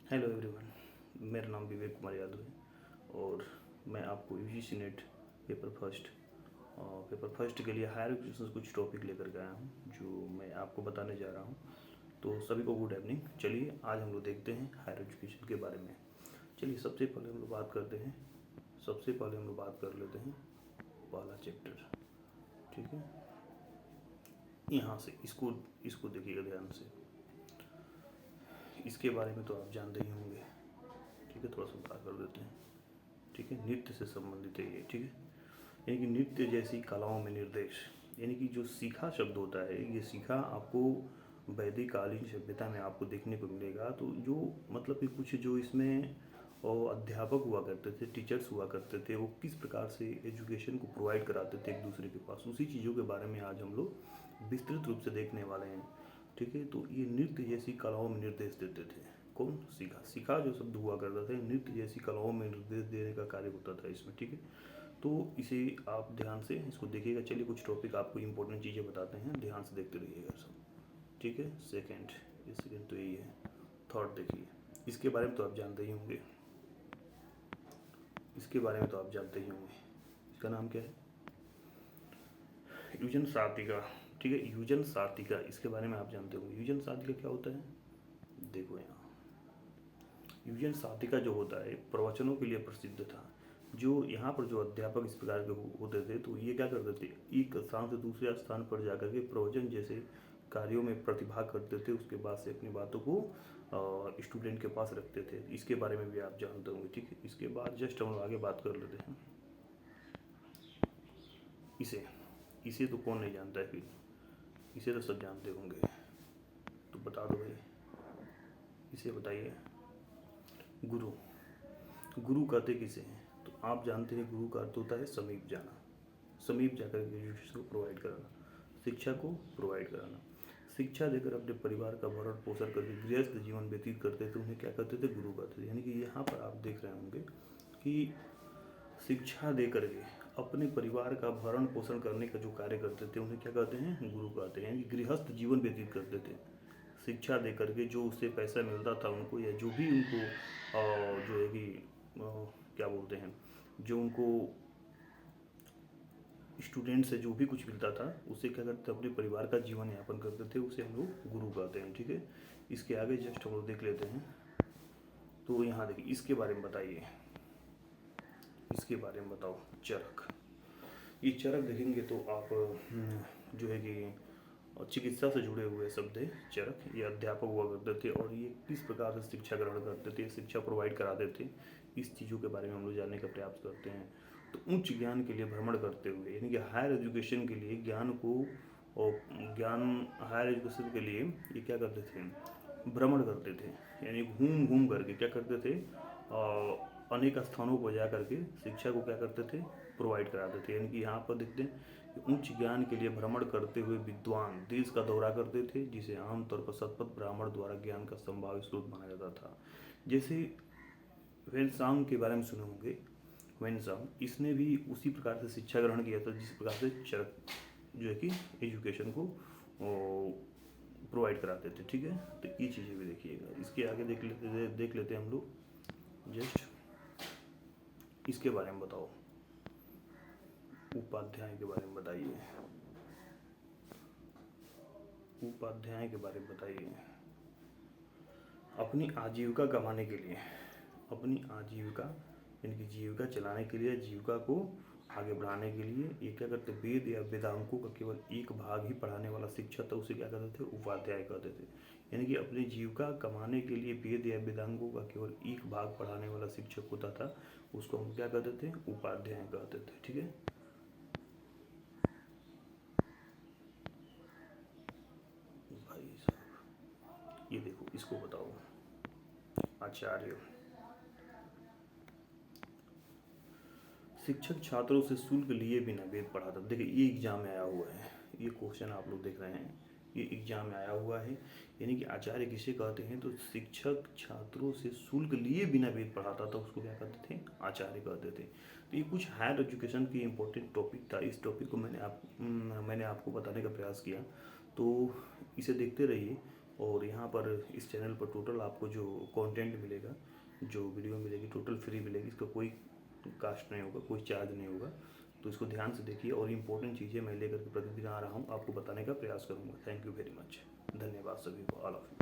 Hello everyone, मेरा नाम विवेक कुमार यादव है और मैं आपको यूजीसी नेट पेपर फर्स्ट के लिए हायर एजुकेशन कुछ टॉपिक लेकर के आया हूँ जो मैं आपको बताने जा रहा हूँ। तो सभी को गुड इवनिंग। चलिए आज हम लोग देखते हैं हायर एजुकेशन के बारे में। चलिए सबसे पहले हम लोग बात करते हैं सबसे पहले हम लोग बात कर लेते हैं पहला चैप्टर। ठीक है, यहाँ से इसको देखिएगा ध्यान से। इसके बारे में तो आप जानते ही होंगे। ठीक है, थोड़ा सा बात कर देते हैं। ठीक है, नृत्य से संबंधित है ये। ठीक है, यानी कि नृत्य जैसी कलाओं में निर्देश, यानी कि जो सीखा शब्द होता है, ये सीखा आपको वैदिक कालीन सभ्यता में आपको देखने को मिलेगा। तो जो मतलब कि कुछ जो इसमें और अध्यापक हुआ करते थे, टीचर्स हुआ करते थे, वो किस प्रकार से एजुकेशन को प्रोवाइड कराते थे एक दूसरे के पास, उसी चीज़ों के बारे में आज हम लोग विस्तृत रूप से देखने वाले हैं। ठीक है, तो ये नृत्य जैसी कलाओं में निर्देश देते थे। कौन? सीखा जो शब्द हुआ करता था, नृत्य जैसी कलाओं में निर्देश देने का कार्य होता था इसमें। ठीक है, तो इसे आप ध्यान से इसको देखिएगा। चलिए कुछ टॉपिक आपको इंपॉर्टेंट चीज़ें बताते हैं, ध्यान से देखते रहिएगा सब। ठीक है, सेकेंड तो यही है। थर्ड देखिए, इसके बारे में तो आप जानते ही होंगे। इसका नाम क्या है? यूजन सार्तिका। ठीक है, यूजन सार्तिका, इसके बारे में आप जानते होंगे। यूजन सार्तिका क्या होता है? देखो यहाँ, यूजन सार्तिका जो होता है प्रवचनों के लिए प्रसिद्ध था। जो यहाँ पर जो अध्यापक इस प्रकार के होते थे, तो ये क्या करते थे, एक स्थान से दूसरे स्थान पर जाकर के प्रवचन जैसे कार्यों में प्रतिभाग करते थे। उसके बाद से अपनी बातों को स्टूडेंट के पास रखते थे। इसके बारे में भी आप जानते होंगे। ठीक है, इसके बाद जस्ट हम आगे बात कर लेते हैं। इसे तो कौन नहीं जानता है, फिर इसे तो सब जानते होंगे। तो बता दो भाई, इसे बताइए। गुरु कहते किसे हैं? तो आप जानते हैं गुरु का अर्थ होता है समीप जाना, समीप जाकर के एजुकेशन को प्रोवाइड कराना, शिक्षा को प्रोवाइड कराना। शिक्षा देकर अपने परिवार का भरण पोषण करके गृहस्थ जीवन व्यतीत करते थे, उन्हें क्या कहते थे? गुरु कहते थे। यानी कि यहाँ पर आप देख रहे होंगे कि शिक्षा दे करके अपने परिवार का भरण पोषण करने का जो कार्य करते थे, उन्हें क्या कहते हैं? गुरु कहते हैं। यानी कि गृहस्थ जीवन व्यतीत करते थे शिक्षा दे करके। जो उससे पैसा मिलता था उनको, या जो भी उनको जो है कि क्या बोलते हैं, जो उनको स्टूडेंट से जो भी कुछ मिलता था, उससे क्या करते थे? अपने परिवार का जीवन यापन करते थे। उसे हम लोग गुरु कहते हैं। ठीक है, इसके आगे जस्ट हम लोग देख लेते हैं। तो यहाँ देखिए, इसके बारे में बताइए, इसके बारे में बताओ। चरक, ये चरक देखेंगे तो आप जो है कि चिकित्सा से जुड़े हुए शब्द है चरक। ये अध्यापक हुआ करते थे और ये किस प्रकार से शिक्षा ग्रहण करते थे, शिक्षा प्रोवाइड कराते थे, इस चीज़ों के बारे में हम लोग जानने का प्रयास करते हैं। तो उच्च ज्ञान के लिए भ्रमण करते हुए, यानी कि हायर एजुकेशन के लिए ज्ञान को, और हायर एजुकेशन के लिए ये क्या करते थे? भ्रमण करते थे। यानी घूम घूम करके क्या करते थे? अनेक स्थानों पर जा करके शिक्षा को क्या करते थे? प्रोवाइड कराते थे। यानी कि यहाँ पर देखते हैं कि उच्च ज्ञान के लिए भ्रमण करते हुए विद्वान देश का दौरा करते थे, जिसे आमतौर पर शतपथ ब्राह्मण द्वारा ज्ञान का संभावित स्रोत माना जाता था। जैसे वेनसांग के बारे में सुने होंगे। वेनसांग, इसने भी उसी प्रकार से शिक्षा ग्रहण किया था जिस प्रकार से चरक जो है कि एजुकेशन को प्रोवाइड कराते थे। ठीक है, तो ये चीज़ें भी देखिएगा। इसके आगे देख लेते हैं हम लोग। जस्ट इसके बारे में बताओ, उपाध्याय के बारे में बताइए। उपाध्याय के बारे में बताइए। अपनी आजीविका कमाने के लिए, अपनी आजीविका यानी कि जीविका चलाने के लिए, जीविका को आगे बढ़ाने के लिए ये क्या करते? वेद या वेदांगों का केवल एक भाग ही पढ़ाने वाला शिक्षक था, उसे क्या कहते थे? उपाध्याय कहते थे। यानी कि अपनी जीविका कमाने के लिए वेद या वेदांगों का केवल एक भाग पढ़ाने वाला शिक्षक होता था, उसको हम क्या कहते थे? उपाध्याय कहते थे। ठीक है, भाई साहब ये देखो, इसको बताओ। आचार्य, शिक्षक छात्रों से शुल्क लिए बिना वेद पढ़ाता। देखिए ये एग्जाम में आया हुआ है, ये क्वेश्चन आप लोग देख रहे हैं, ये एग्जाम में आया हुआ है। यानी कि आचार्य किसे कहते हैं? तो शिक्षक छात्रों से शुल्क लिए बिना वेद पढ़ाता था, उसको क्या कहते थे? आचार्य कहते थे। तो ये कुछ हायर एजुकेशन की इम्पोर्टेंट टॉपिक था। इस टॉपिक को मैंने आपको बताने का प्रयास किया, तो इसे देखते रहिए। और यहाँ पर इस चैनल पर टोटल आपको जो कंटेंट मिलेगा, जो वीडियो मिलेगी, टोटल फ्री मिलेगी। इसका कोई कास्ट नहीं होगा, कोई चार्ज नहीं होगा। तो इसको ध्यान से देखिए और इम्पोर्टेंट चीज़ें मैं लेकर के प्रतिदिन आ रहा हूँ, आपको बताने का प्रयास करूँगा। Thank you very much. धन्यवाद सभी को, ऑल ऑफ यू।